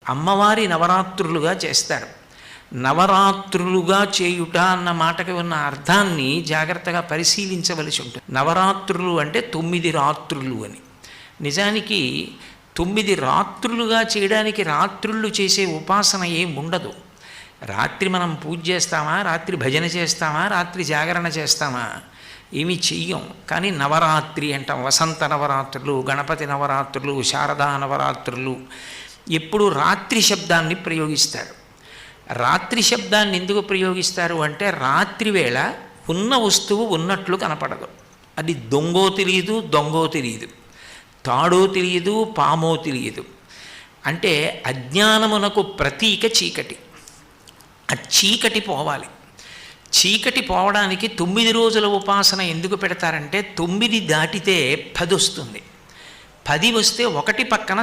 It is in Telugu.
అమ్మవారి నవరాత్రులుగా చేస్తారు. నవరాత్రులుగా చేయుట అన్న మాటకి ఉన్న అర్థాన్ని జాగ్రత్తగా పరిశీలించవలసి ఉంటుంది. నవరాత్రులు అంటే 9 రాత్రులు అని. నిజానికి 9 రాత్రులుగా చేయడానికి రాత్రుళ్ళు చేసే ఉపాసన ఏముండదు. రాత్రి మనం పూజ చేస్తామా, రాత్రి భజన చేస్తామా, రాత్రి జాగరణ చేస్తామా, ఏమీ చెయ్యం. కానీ నవరాత్రి అంటాం. వసంత నవరాత్రులు, గణపతి నవరాత్రులు, శారదా నవరాత్రులు, ఎప్పుడు రాత్రి శబ్దాన్ని ప్రయోగిస్తారు. రాత్రి శబ్దాన్ని ఎందుకు ప్రయోగిస్తారు అంటే రాత్రి వేళ ఉన్న వస్తువు ఉన్నట్లు కనపడదు. అది దొంగో తెలియదు, దొంగో తెలియదు, తాడో తెలియదు, పామో తెలియదు. అంటే అజ్ఞానమునకు ప్రతీక చీకటి. ఆ చీకటి పోవాలి. చీకటి పోవడానికి 9 రోజుల ఉపాసన ఎందుకు పెడతారంటే 9 దాటితే 10 వస్తుంది. 10 వస్తే 1 పక్కన